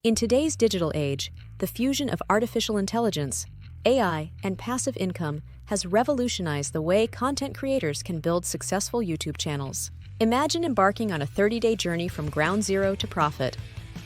In today's digital age, the fusion of artificial intelligence, AI, and passive income has revolutionized the way content creators can build successful YouTube channels. Imagine embarking on a 30-day journey from ground zero to profit,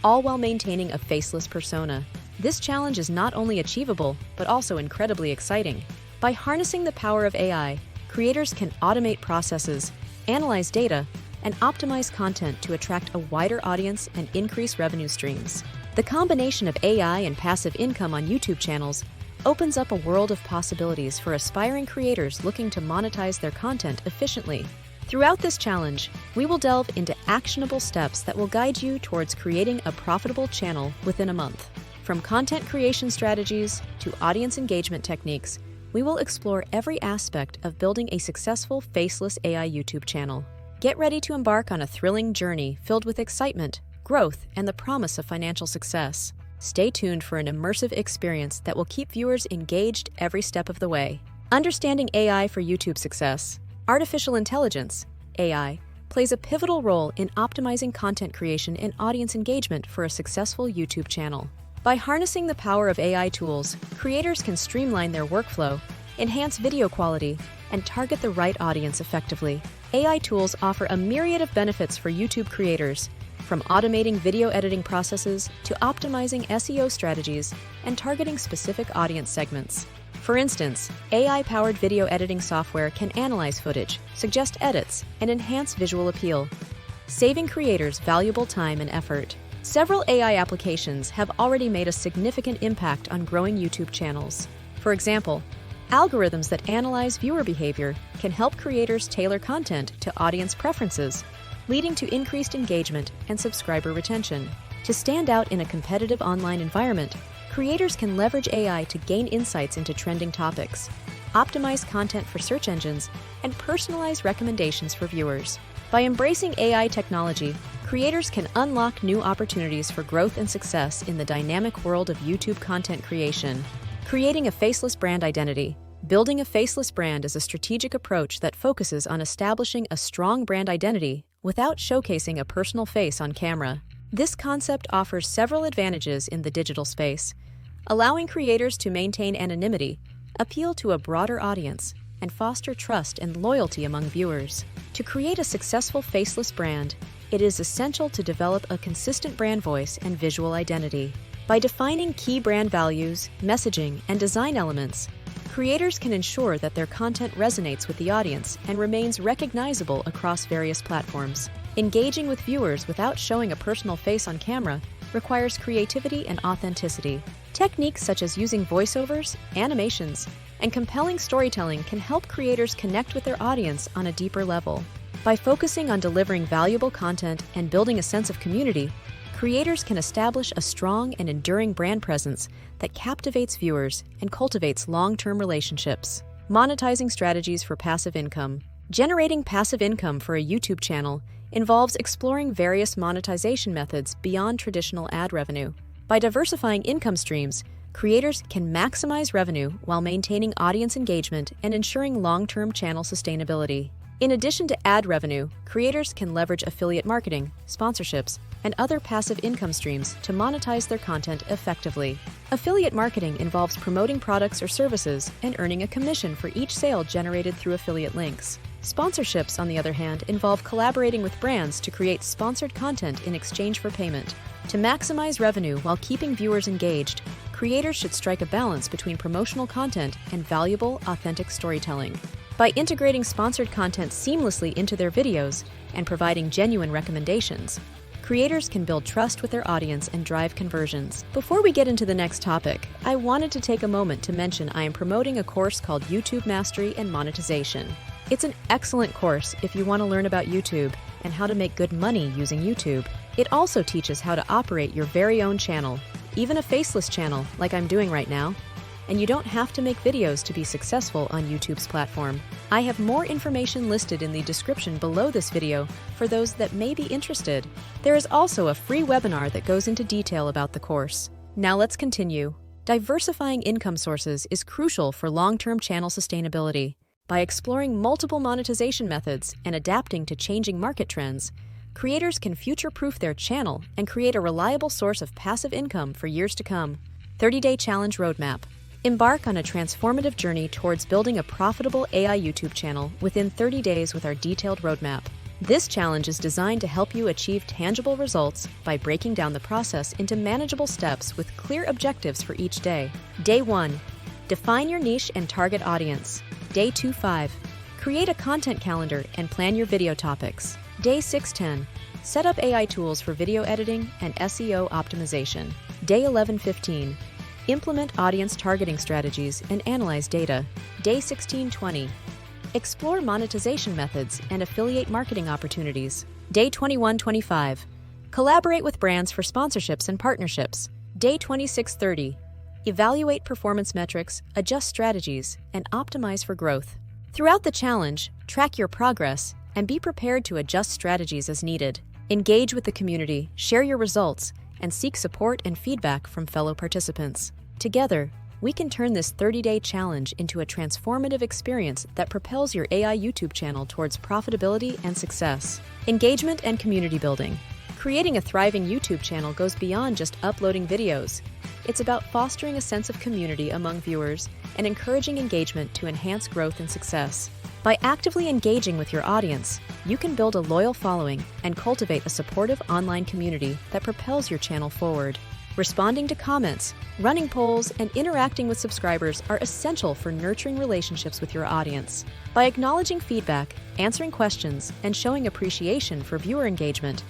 all while maintaining a faceless persona. This challenge is not only achievable, but also incredibly exciting. By harnessing the power of AI, creators can automate processes, analyze data, and optimize content to attract a wider audience and increase revenue streams. The combination of AI and passive income on YouTube channels opens up a world of possibilities for aspiring creators looking to monetize their content efficiently. Throughout this challenge, we will delve into actionable steps that will guide you towards creating a profitable channel within a month. From content creation strategies to audience engagement techniques, we will explore every aspect of building a successful faceless AI YouTube channel. Get ready to embark on a thrilling journey filled with excitement, growth, and the promise of financial success. Stay tuned for an immersive experience that will keep viewers engaged every step of the way. Understanding AI for YouTube success. Artificial intelligence, AI, plays a pivotal role in optimizing content creation and audience engagement for a successful YouTube channel. By harnessing the power of AI tools, creators can streamline their workflow, enhance video quality, and target the right audience effectively. AI tools offer a myriad of benefits for YouTube creators, from automating video editing processes to optimizing SEO strategies and targeting specific audience segments. For instance, AI-powered video editing software can analyze footage, suggest edits, and enhance visual appeal, saving creators valuable time and effort. Several AI applications have already made a significant impact on growing YouTube channels. For example, algorithms that analyze viewer behavior can help creators tailor content to audience preferences, leading to increased engagement and subscriber retention. To stand out in a competitive online environment, creators can leverage AI to gain insights into trending topics, optimize content for search engines, and personalize recommendations for viewers. By embracing AI technology, creators can unlock new opportunities for growth and success in the dynamic world of YouTube content creation. Creating a faceless brand identity. Building a faceless brand is a strategic approach that focuses on establishing a strong brand identity without showcasing a personal face on camera. This concept offers several advantages in the digital space, allowing creators to maintain anonymity, appeal to a broader audience, and foster trust and loyalty among viewers. To create a successful faceless brand, it is essential to develop a consistent brand voice and visual identity. By defining key brand values, messaging, and design elements, creators can ensure that their content resonates with the audience and remains recognizable across various platforms. Engaging with viewers without showing a personal face on camera requires creativity and authenticity. Techniques such as using voiceovers, animations, and compelling storytelling can help creators connect with their audience on a deeper level. By focusing on delivering valuable content and building a sense of community, creators can establish a strong and enduring brand presence that captivates viewers and cultivates long-term relationships. Monetizing strategies for passive income. Generating passive income for a YouTube channel involves exploring various monetization methods beyond traditional ad revenue. By diversifying income streams, creators can maximize revenue while maintaining audience engagement and ensuring long-term channel sustainability. In addition to ad revenue, creators can leverage affiliate marketing, sponsorships, and other passive income streams to monetize their content effectively. Affiliate marketing involves promoting products or services and earning a commission for each sale generated through affiliate links. Sponsorships, on the other hand, involve collaborating with brands to create sponsored content in exchange for payment. To maximize revenue while keeping viewers engaged, creators should strike a balance between promotional content and valuable, authentic storytelling. By integrating sponsored content seamlessly into their videos and providing genuine recommendations, creators can build trust with their audience and drive conversions. Before we get into the next topic, I wanted to take a moment to mention I am promoting a course called YouTube Mastery and Monetization. It's an excellent course if you want to learn about YouTube and how to make good money using YouTube. It also teaches how to operate your very own channel, even a faceless channel like I'm doing right now. And you don't have to make videos to be successful on YouTube's platform. I have more information listed in the description below this video for those that may be interested. There is also a free webinar that goes into detail about the course. Now let's continue. Diversifying income sources is crucial for long-term channel sustainability. By exploring multiple monetization methods and adapting to changing market trends, creators can future-proof their channel and create a reliable source of passive income for years to come. 30-Day Challenge Roadmap. Embark on a transformative journey towards building a profitable AI YouTube channel within 30 days with our detailed roadmap. This challenge is designed to help you achieve tangible results by breaking down the process into manageable steps with clear objectives for each day. Day 1. Define your niche and target audience. Day 2-5. Create a content calendar and plan your video topics. Day 6-10. Set up AI tools for video editing and SEO optimization. Day 11-15. Implement audience targeting strategies and analyze data. Day 16-20. Explore monetization methods and affiliate marketing opportunities. Day 21-25. Collaborate with brands for sponsorships and partnerships. Day 26-30. Evaluate performance metrics, adjust strategies, and optimize for growth. Throughout the challenge, track your progress and be prepared to adjust strategies as needed. Engage with the community, share your results, and seek support and feedback from fellow participants. Together, we can turn this 30-day challenge into a transformative experience that propels your AI YouTube channel towards profitability and success. Engagement and community building. Creating a thriving YouTube channel goes beyond just uploading videos. It's about fostering a sense of community among viewers and encouraging engagement to enhance growth and success. By actively engaging with your audience, you can build a loyal following and cultivate a supportive online community that propels your channel forward. Responding to comments, running polls, and interacting with subscribers are essential for nurturing relationships with your audience. By acknowledging feedback, answering questions, and showing appreciation for viewer engagement,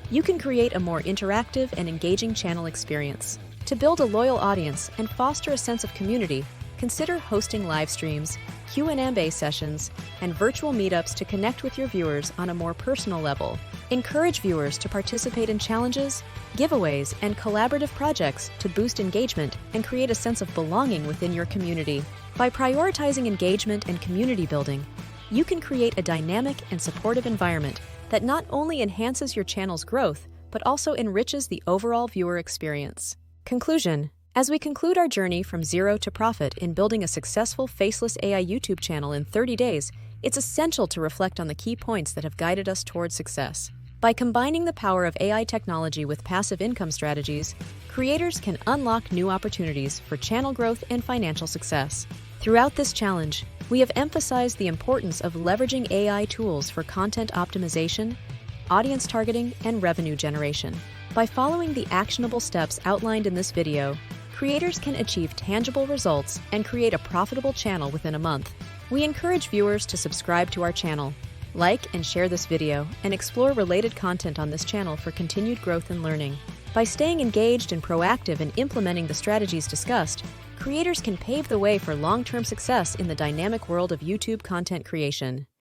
you can create a more interactive and engaging channel experience. To build a loyal audience and foster a sense of community, consider hosting live streams, Q&A sessions, and virtual meetups to connect with your viewers on a more personal level. Encourage viewers to participate in challenges, giveaways, and collaborative projects to boost engagement and create a sense of belonging within your community. By prioritizing engagement and community building, you can create a dynamic and supportive environment that not only enhances your channel's growth, but also enriches the overall viewer experience. Conclusion. As we conclude our journey from zero to profit in building a successful Faceless AI YouTube channel in 30 days, it's essential to reflect on the key points that have guided us towards success. By combining the power of AI technology with passive income strategies, creators can unlock new opportunities for channel growth and financial success. Throughout this challenge, we have emphasized the importance of leveraging AI tools for content optimization, audience targeting, and revenue generation. By following the actionable steps outlined in this video, creators can achieve tangible results and create a profitable channel within a month. We encourage viewers to subscribe to our channel, like and share this video, and explore related content on this channel for continued growth and learning. By staying engaged and proactive in implementing the strategies discussed, creators can pave the way for long-term success in the dynamic world of YouTube content creation.